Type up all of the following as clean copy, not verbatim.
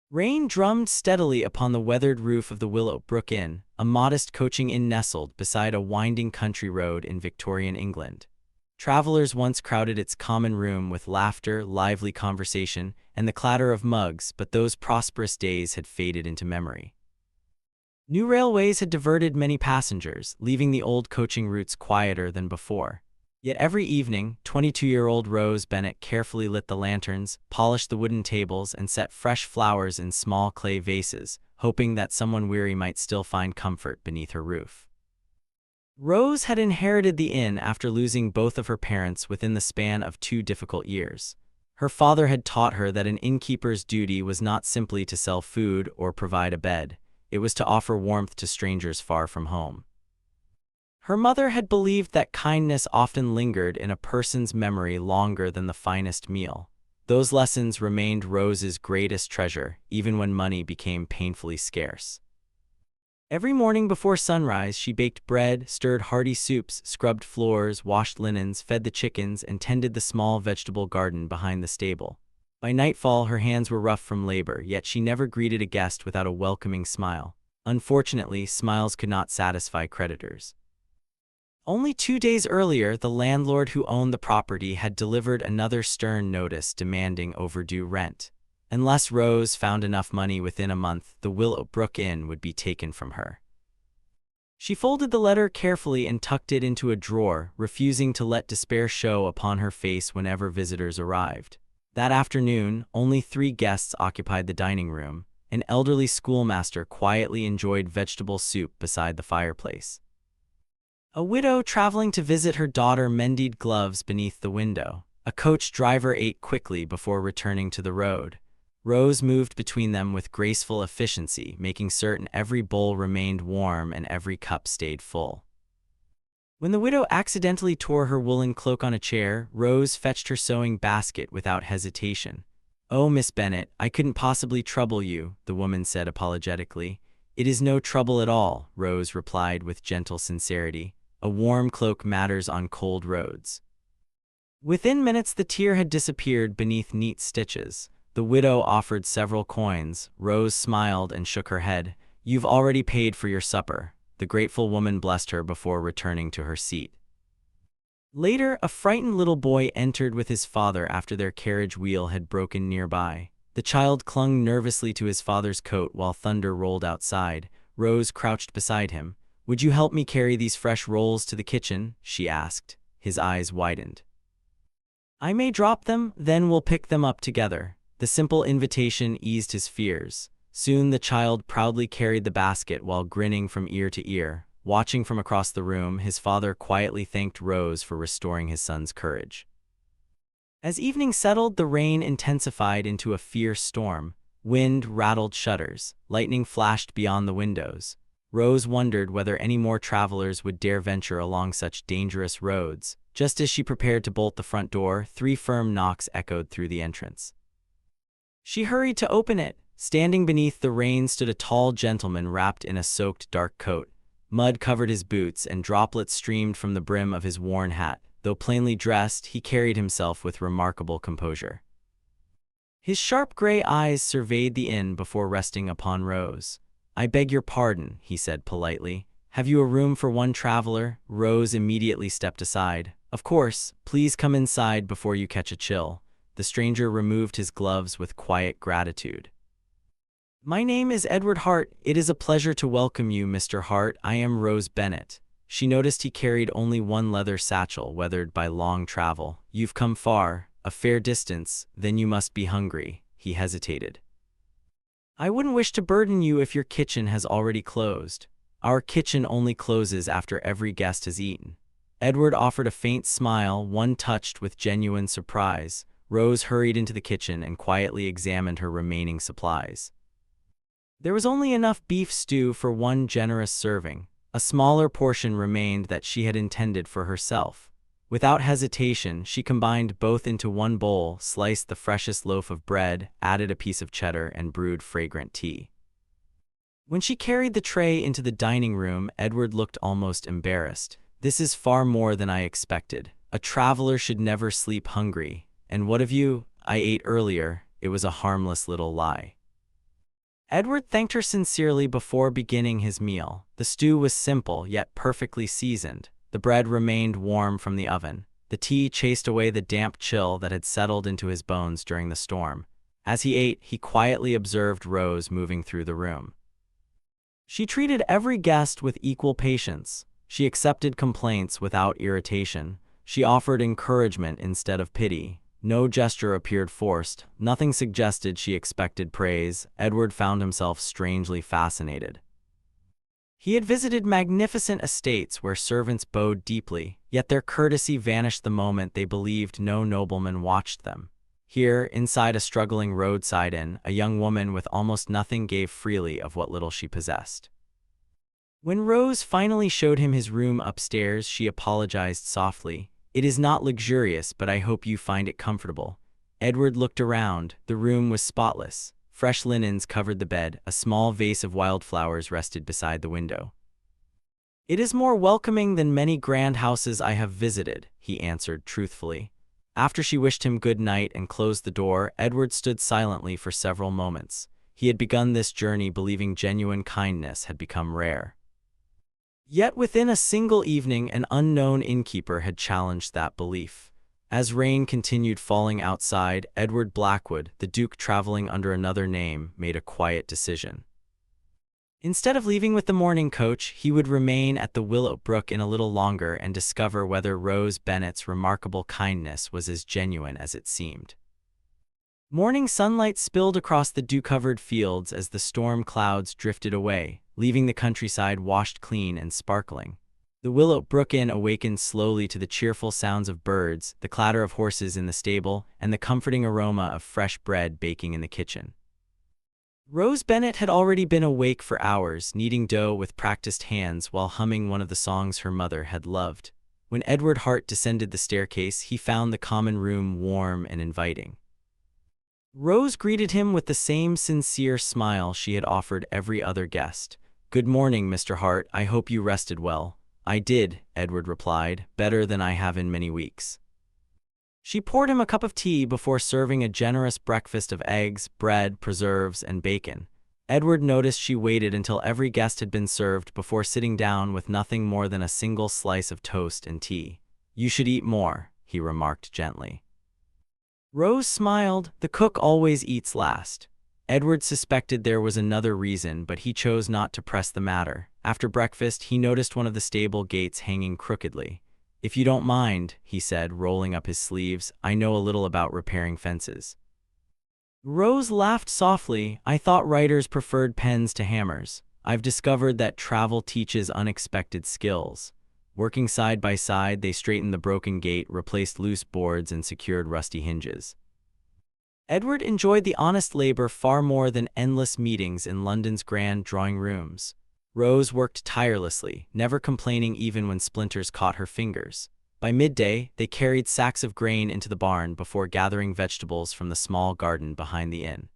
Rain drummed steadily upon the weathered roof of the Willowbrook Inn, a modest coaching inn nestled beside a winding country road in Victorian England. Travelers once crowded its common room with laughter, lively conversation, and the clatter of mugs, but those prosperous days had faded into memory. New railways had diverted many passengers, leaving the old coaching routes quieter than before. Yet every evening, 22-year-old Rose Bennett carefully lit the lanterns, polished the wooden tables, and set fresh flowers in small clay vases, hoping that someone weary might still find comfort beneath her roof. Rose had inherited the inn after losing both of her parents within the span of 2 difficult years. Her father had taught her that an innkeeper's duty was not simply to sell food or provide a bed, it was to offer warmth to strangers far from home. Her mother had believed that kindness often lingered in a person's memory longer than the finest meal. Those lessons remained Rose's greatest treasure, even when money became painfully scarce. Every morning before sunrise, she baked bread, stirred hearty soups, scrubbed floors, washed linens, fed the chickens, and tended the small vegetable garden behind the stable. By nightfall, her hands were rough from labor, yet she never greeted a guest without a welcoming smile. Unfortunately, smiles could not satisfy creditors. Only 2 days earlier, the landlord who owned the property had delivered another stern notice demanding overdue rent. Unless Rose found enough money within a month, the Willowbrook Inn would be taken from her. She folded the letter carefully and tucked it into a drawer, refusing to let despair show upon her face whenever visitors arrived. That afternoon, only 3 guests occupied the dining room. An elderly schoolmaster quietly enjoyed vegetable soup beside the fireplace. A widow traveling to visit her daughter mended gloves beneath the window. A coach driver ate quickly before returning to the road. Rose moved between them with graceful efficiency, making certain every bowl remained warm and every cup stayed full. When the widow accidentally tore her woolen cloak on a chair, Rose fetched her sewing basket without hesitation. "Oh, Miss Bennett, I couldn't possibly trouble you," the woman said apologetically. "It is no trouble at all," Rose replied with gentle sincerity. "A warm cloak matters on cold roads." Within minutes the tear had disappeared beneath neat stitches. The widow offered several coins. Rose smiled and shook her head. "You've already paid for your supper." The grateful woman blessed her before returning to her seat. Later, a frightened little boy entered with his father after their carriage wheel had broken nearby. The child clung nervously to his father's coat while thunder rolled outside. Rose crouched beside him. "Would you help me carry these fresh rolls to the kitchen?" she asked. His eyes widened. "I may drop them, then we'll pick them up together." The simple invitation eased his fears. Soon the child proudly carried the basket while grinning from ear to ear. Watching from across the room, his father quietly thanked Rose for restoring his son's courage. As evening settled, the rain intensified into a fierce storm. Wind rattled shutters. Lightning flashed beyond the windows. Rose wondered whether any more travelers would dare venture along such dangerous roads. Just as she prepared to bolt the front door, 3 firm knocks echoed through the entrance. She hurried to open it. Standing beneath the rain stood a tall gentleman wrapped in a soaked dark coat. Mud covered his boots and droplets streamed from the brim of his worn hat. Though plainly dressed, he carried himself with remarkable composure. His sharp gray eyes surveyed the inn before resting upon Rose. "I beg your pardon," he said politely. "Have you a room for 1 traveler?" Rose immediately stepped aside. "Of course, please come inside before you catch a chill." The stranger removed his gloves with quiet gratitude. "My name is Edward Hart. It is a pleasure to welcome you, Mr. Hart. I am Rose Bennett." She noticed he carried only 1 leather satchel, weathered by long travel. "You've come far, a fair distance, then you must be hungry." He hesitated. "I wouldn't wish to burden you if your kitchen has already closed." "Our kitchen only closes after every guest has eaten." Edward offered a faint smile, one touched with genuine surprise. Rose hurried into the kitchen and quietly examined her remaining supplies. There was only enough beef stew for 1 generous serving. A smaller portion remained that she had intended for herself. Without hesitation, she combined both into 1 bowl, sliced the freshest loaf of bread, added a piece of cheddar, and brewed fragrant tea. When she carried the tray into the dining room, Edward looked almost embarrassed. "This is far more than I expected. A traveler should never sleep hungry. And what of you?" "I ate earlier." It was a harmless little lie. Edward thanked her sincerely before beginning his meal. The stew was simple, yet perfectly seasoned. The bread remained warm from the oven. The tea chased away the damp chill that had settled into his bones during the storm. As he ate, he quietly observed Rose moving through the room. She treated every guest with equal patience. She accepted complaints without irritation. She offered encouragement instead of pity. No gesture appeared forced. Nothing suggested she expected praise. Edward found himself strangely fascinated. He had visited magnificent estates where servants bowed deeply, yet their courtesy vanished the moment they believed no nobleman watched them. Here, inside a struggling roadside inn, a young woman with almost nothing gave freely of what little she possessed. When Rose finally showed him his room upstairs, she apologized softly. "It is not luxurious, but I hope you find it comfortable." Edward looked around. The room was spotless. Fresh linens covered the bed. A small vase of wildflowers rested beside the window. "It is more welcoming than many grand houses I have visited," he answered truthfully. After she wished him good night and closed the door, Edward stood silently for several moments. He had begun this journey believing genuine kindness had become rare. Yet within a single evening, an unknown innkeeper had challenged that belief. As rain continued falling outside, Edward Blackwood, the Duke traveling under another name, made a quiet decision. Instead of leaving with the morning coach, he would remain at the Willow Brook in a little longer and discover whether Rose Bennett's remarkable kindness was as genuine as it seemed. Morning sunlight spilled across the dew-covered fields as the storm clouds drifted away, leaving the countryside washed clean and sparkling. The Willow Brook Inn awakened slowly to the cheerful sounds of birds, the clatter of horses in the stable, and the comforting aroma of fresh bread baking in the kitchen. Rose Bennett had already been awake for hours, kneading dough with practiced hands while humming one of the songs her mother had loved. When Edward Hart descended the staircase, he found the common room warm and inviting. Rose greeted him with the same sincere smile she had offered every other guest. "Good morning, Mr. Hart. I hope you rested well." "I did," Edward replied, "better than I have in many weeks." She poured him a cup of tea before serving a generous breakfast of eggs, bread, preserves, and bacon. Edward noticed she waited until every guest had been served before sitting down with nothing more than a single slice of toast and tea. "You should eat more," he remarked gently. Rose smiled. The cook always eats last. Edward suspected there was another reason, but he chose not to press the matter. After breakfast, he noticed one of the stable gates hanging crookedly. "If you don't mind," he said, rolling up his sleeves, "I know a little about repairing fences." Rose laughed softly. "I thought writers preferred pens to hammers. I've discovered that travel teaches unexpected skills." Working side by side, they straightened the broken gate, replaced loose boards, and secured rusty hinges. Edward enjoyed the honest labor far more than endless meetings in London's grand drawing rooms. Rose worked tirelessly, never complaining even when splinters caught her fingers. By midday, they carried sacks of grain into the barn before gathering vegetables from the small garden behind the inn.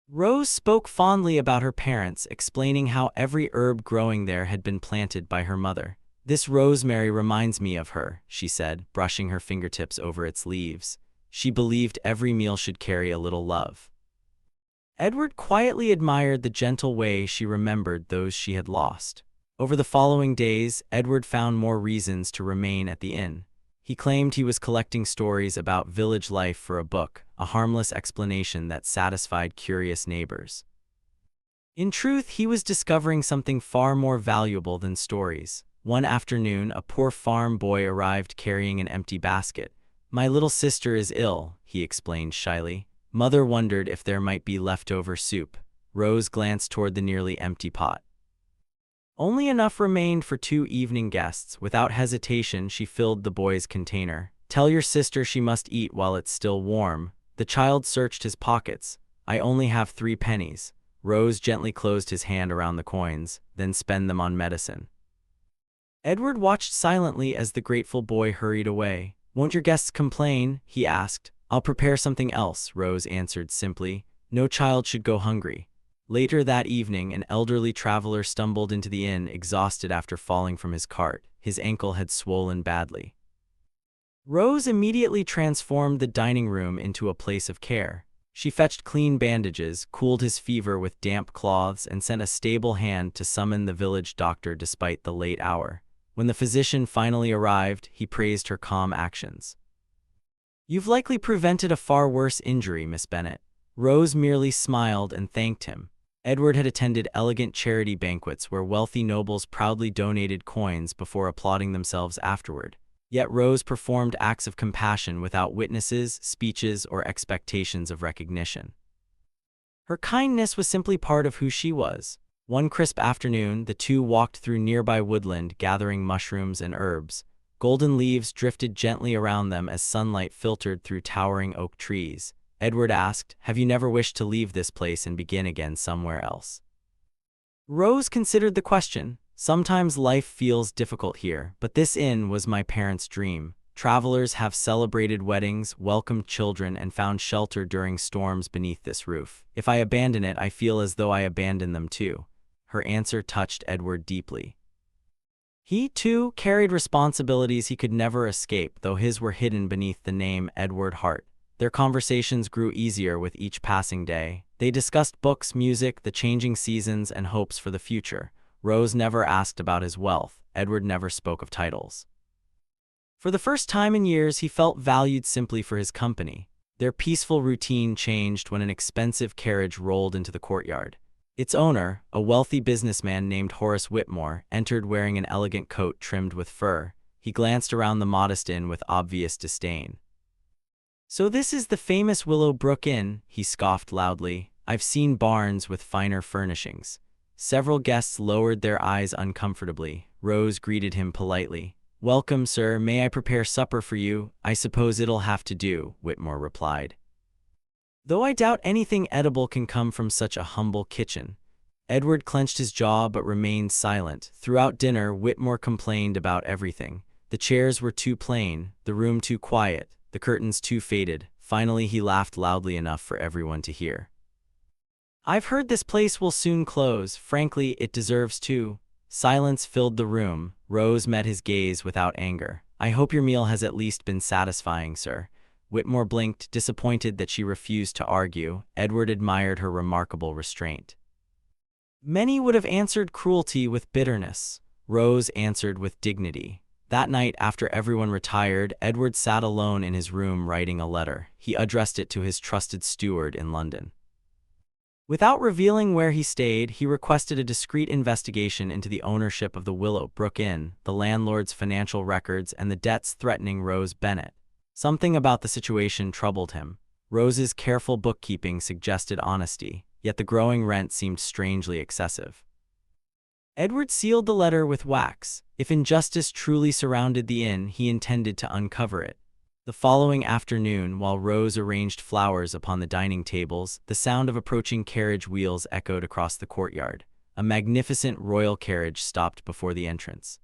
Rose spoke fondly about her parents, explaining how every herb growing there had been planted by her mother. "This rosemary reminds me of her," she said, brushing her fingertips over its leaves. She believed every meal should carry a little love. Edward quietly admired the gentle way she remembered those she had lost. Over the following days, Edward found more reasons to remain at the inn. He claimed he was collecting stories about village life for a book, a harmless explanation that satisfied curious neighbors. In truth, he was discovering something far more valuable than stories. One afternoon, a poor farm boy arrived carrying an empty basket. "My little sister is ill," he explained shyly. Mother wondered if there might be leftover soup. Rose glanced toward the nearly empty pot. Only enough remained for 2 evening guests. Without hesitation, she filled the boy's container. "Tell your sister she must eat while it's still warm." The child searched his pockets. "I only have 3 pennies." Rose gently closed his hand around the coins, "Then spend them on medicine." Edward watched silently as the grateful boy hurried away. "Won't your guests complain?" he asked. "I'll prepare something else," Rose answered simply. "No child should go hungry." Later that evening, an elderly traveler stumbled into the inn, exhausted after falling from his cart. His ankle had swollen badly. Rose immediately transformed the dining room into a place of care. She fetched clean bandages, cooled his fever with damp cloths, and sent a stable hand to summon the village doctor despite the late hour. When the physician finally arrived, he praised her calm actions. "You've likely prevented a far worse injury, Miss Bennett." Rose merely smiled and thanked him. Edward had attended elegant charity banquets where wealthy nobles proudly donated coins before applauding themselves afterward. Yet Rose performed acts of compassion without witnesses, speeches, or expectations of recognition. Her kindness was simply part of who she was. One crisp afternoon, the two walked through nearby woodland, gathering mushrooms and herbs. Golden leaves drifted gently around them as sunlight filtered through towering oak trees. Edward asked, "Have you never wished to leave this place and begin again somewhere else?" Rose considered the question. "Sometimes life feels difficult here, but this inn was my parents' dream. Travelers have celebrated weddings, welcomed children, and found shelter during storms beneath this roof. If I abandon it, I feel as though I abandon them too." Her answer touched Edward deeply. He, too, carried responsibilities he could never escape, though his were hidden beneath the name Edward Hart. Their conversations grew easier with each passing day. They discussed books, music, the changing seasons, and hopes for the future. Rose never asked about his wealth. Edward never spoke of titles. For the first time in years, he felt valued simply for his company. Their peaceful routine changed when an expensive carriage rolled into the courtyard. Its owner, a wealthy businessman named Horace Whitmore, entered wearing an elegant coat trimmed with fur. He glanced around the modest inn with obvious disdain. "So this is the famous Willowbrook Inn," he scoffed loudly. "I've seen barns with finer furnishings." Several guests lowered their eyes uncomfortably. Rose greeted him politely. "Welcome, sir. May I prepare supper for you?" "I suppose it'll have to do," Whitmore replied. "Though I doubt anything edible can come from such a humble kitchen." Edward clenched his jaw but remained silent. Throughout dinner, Whitmore complained about everything. The chairs were too plain, the room too quiet, the curtains too faded. Finally, he laughed loudly enough for everyone to hear. "I've heard this place will soon close. Frankly, it deserves to." Silence filled the room. Rose met his gaze without anger. "I hope your meal has at least been satisfying, sir." Whitmore blinked, disappointed that she refused to argue. Edward admired her remarkable restraint. Many would have answered cruelty with bitterness. Rose answered with dignity. That night, after everyone retired, Edward sat alone in his room writing a letter. He addressed it to his trusted steward in London. Without revealing where he stayed, he requested a discreet investigation into the ownership of the Willowbrook Inn, the landlord's financial records, and the debts threatening Rose Bennett. Something about the situation troubled him. Rose's careful bookkeeping suggested honesty, yet the growing rent seemed strangely excessive. Edward sealed the letter with wax. If injustice truly surrounded the inn, he intended to uncover it. The following afternoon, while Rose arranged flowers upon the dining tables, the sound of approaching carriage wheels echoed across the courtyard. A magnificent royal carriage stopped before the entrance.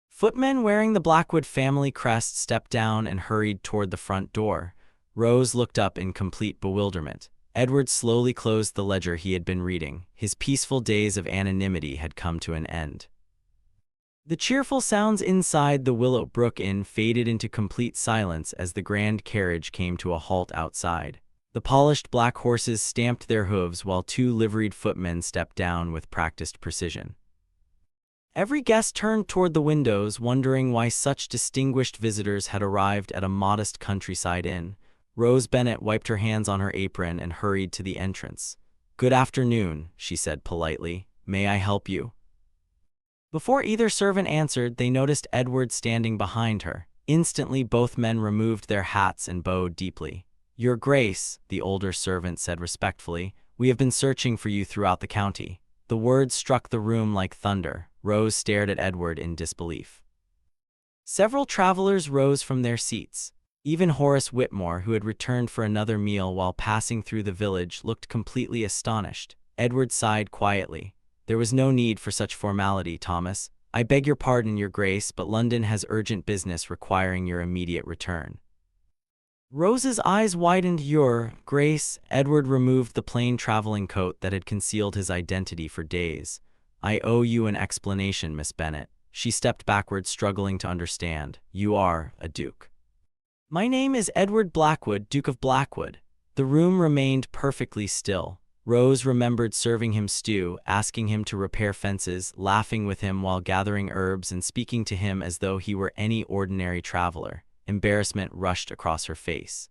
Footmen wearing the Blackwood family crest stepped down and hurried toward the front door. Rose looked up in complete bewilderment. Edward slowly closed the ledger he had been reading. His peaceful days of anonymity had come to an end. The cheerful sounds inside the Willowbrook Inn faded into complete silence as the grand carriage came to a halt outside. The polished black horses stamped their hooves while two liveried footmen stepped down with practiced precision. Every guest turned toward the windows, wondering why such distinguished visitors had arrived at a modest countryside inn. Rose Bennett wiped her hands on her apron and hurried to the entrance. "Good afternoon," she said politely. "May I help you?" Before either servant answered, they noticed Edward standing behind her. Instantly, both men removed their hats and bowed deeply. "Your Grace," the older servant said respectfully, "we have been searching for you throughout the county." The words struck the room like thunder. Rose stared at Edward in disbelief. Several travelers rose from their seats. Even Horace Whitmore, who had returned for another meal while passing through the village, looked completely astonished. Edward sighed quietly. "There was no need for such formality, Thomas. I beg your pardon, Your Grace, but London has urgent business requiring your immediate return." Rose's eyes widened. "Your Grace." Edward removed the plain traveling coat that had concealed his identity for days. "I owe you an explanation, Miss Bennett." She stepped backward, struggling to understand. "You are a duke." "My name is Edward Blackwood, Duke of Blackwood." The room remained perfectly still. Rose remembered serving him stew, asking him to repair fences, laughing with him while gathering herbs, and speaking to him as though he were any ordinary traveler. Embarrassment rushed across her face.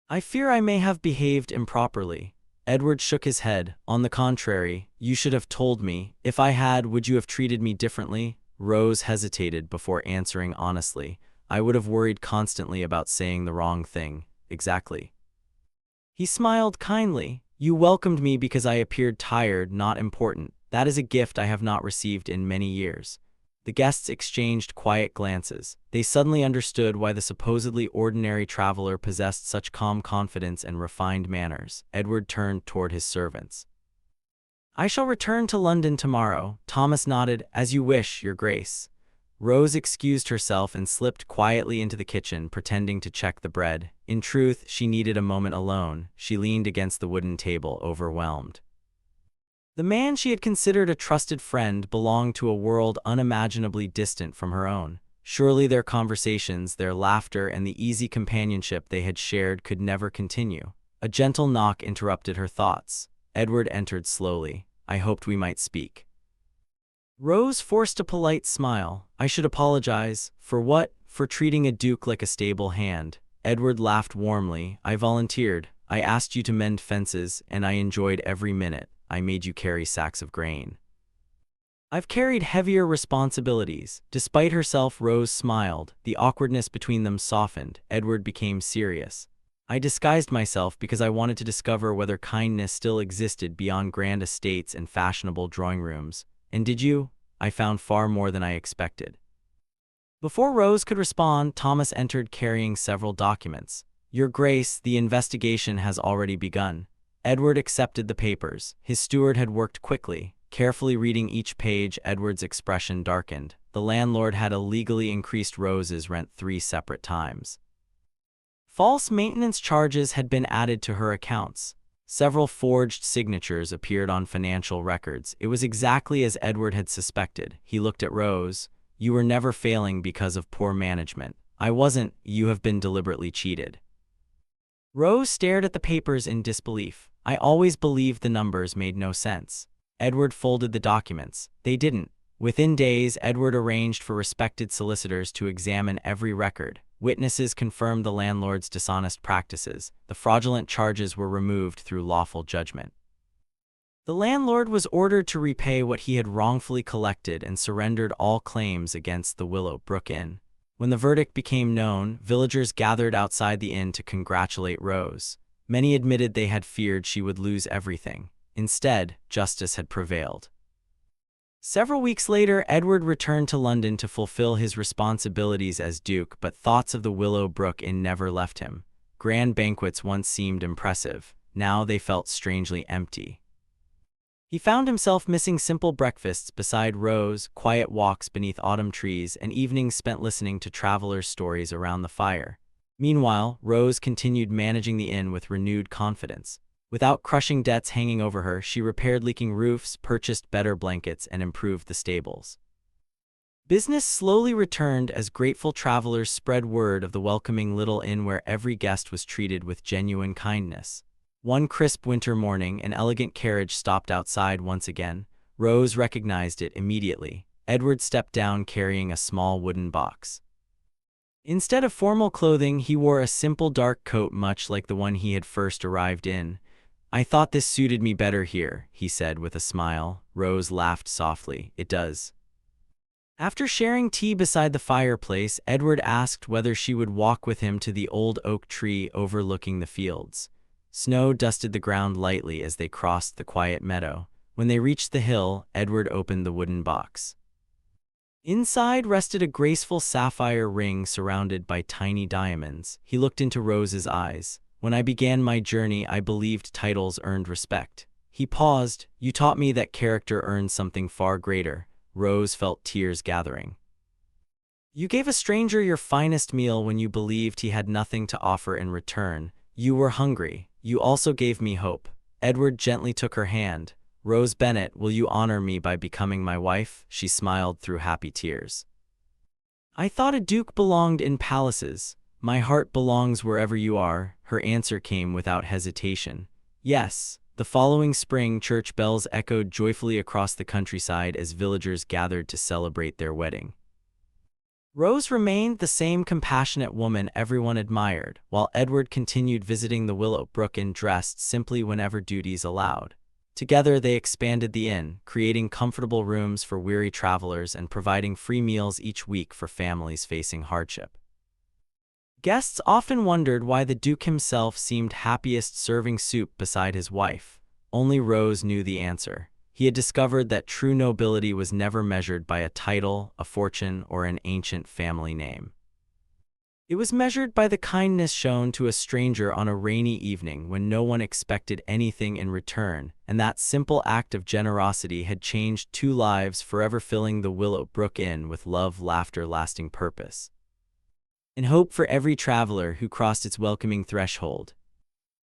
"I fear I may have behaved improperly." Edward shook his head. "On the contrary, you should have told me. If I had, would you have treated me differently?" Rose hesitated before answering honestly. "I would have worried constantly about saying the wrong thing." "Exactly." He smiled kindly. "You welcomed me because I appeared tired, not important. That is a gift I have not received in many years." The guests exchanged quiet glances. They suddenly understood why the supposedly ordinary traveler possessed such calm confidence and refined manners. Edward turned toward his servants. "I shall return to London tomorrow." Thomas nodded. "As you wish, Your Grace." Rose excused herself and slipped quietly into the kitchen, pretending to check the bread. In truth, she needed a moment alone. She leaned against the wooden table, overwhelmed. The man she had considered a trusted friend belonged to a world unimaginably distant from her own. Surely their conversations, their laughter, and the easy companionship they had shared could never continue. A gentle knock interrupted her thoughts. Edward entered slowly. "I hoped we might speak." Rose forced a polite smile. "I should apologize." "For what?" "For treating a duke like a stable hand." Edward laughed warmly. "I volunteered. I asked you to mend fences, and I enjoyed every minute. I made you carry sacks of grain." "I've carried heavier responsibilities." Despite herself, Rose smiled. The awkwardness between them softened. Edward became serious. "I disguised myself because I wanted to discover whether kindness still existed beyond grand estates and fashionable drawing rooms." "And did you?" "I found far more than I expected." Before Rose could respond, Thomas entered carrying several documents. "Your Grace, the investigation has already begun." Edward accepted the papers. His steward had worked quickly. Carefully reading each page, Edward's expression darkened. The landlord had illegally increased Rose's rent 3 separate times. False maintenance charges had been added to her accounts. Several forged signatures appeared on financial records. It was exactly as Edward had suspected. He looked at Rose. "You were never failing because of poor management." "I wasn't. You have been deliberately cheated." Rose stared at the papers in disbelief. "I always believed the numbers made no sense." Edward folded the documents. "They didn't." Within days, Edward arranged for respected solicitors to examine every record. Witnesses confirmed the landlord's dishonest practices. The fraudulent charges were removed through lawful judgment. The landlord was ordered to repay what he had wrongfully collected and surrendered all claims against the Willow Brook Inn. When the verdict became known, villagers gathered outside the inn to congratulate Rose. Many admitted they had feared she would lose everything. Instead, justice had prevailed. Several weeks later, Edward returned to London to fulfill his responsibilities as Duke, but thoughts of the Willow Brook Inn never left him. Grand banquets once seemed impressive. Now they felt strangely empty. He found himself missing simple breakfasts beside Rose, quiet walks beneath autumn trees, and evenings spent listening to travelers' stories around the fire. Meanwhile, Rose continued managing the inn with renewed confidence. Without crushing debts hanging over her, she repaired leaking roofs, purchased better blankets, and improved the stables. Business slowly returned as grateful travelers spread word of the welcoming little inn where every guest was treated with genuine kindness. One crisp winter morning, an elegant carriage stopped outside once again. Rose recognized it immediately. Edward stepped down carrying a small wooden box. Instead of formal clothing, he wore a simple dark coat much like the one he had first arrived in. "I thought this suited me better here," he said with a smile. Rose laughed softly. "It does." After sharing tea beside the fireplace, Edward asked whether she would walk with him to the old oak tree overlooking the fields. Snow dusted the ground lightly as they crossed the quiet meadow. When they reached the hill, Edward opened the wooden box. Inside rested a graceful sapphire ring surrounded by tiny diamonds. He looked into Rose's eyes. "When I began my journey, I believed titles earned respect." He paused. "You taught me that character earns something far greater." Rose felt tears gathering. "You gave a stranger your finest meal when you believed he had nothing to offer in return. You were hungry. You also gave me hope." Edward gently took her hand. "Rose Bennett, will you honor me by becoming my wife?" She smiled through happy tears. "I thought a duke belonged in palaces. "My heart belongs wherever you are," her answer came without hesitation. Yes. The following spring, church bells echoed joyfully across the countryside as villagers gathered to celebrate their wedding. Rose remained the same compassionate woman everyone admired, while Edward continued visiting the Willow Brook and dressed simply whenever duties allowed. Together they expanded the inn, creating comfortable rooms for weary travelers and providing free meals each week for families facing hardship. Guests often wondered why the Duke himself seemed happiest serving soup beside his wife. Only Rose knew the answer. He had discovered that true nobility was never measured by a title, a fortune, or an ancient family name. It was measured by the kindness shown to a stranger on a rainy evening when no one expected anything in return, and that simple act of generosity had changed two lives, forever filling the Willow Brook Inn with love, laughter, lasting purpose. In hope for every traveler who crossed its welcoming threshold,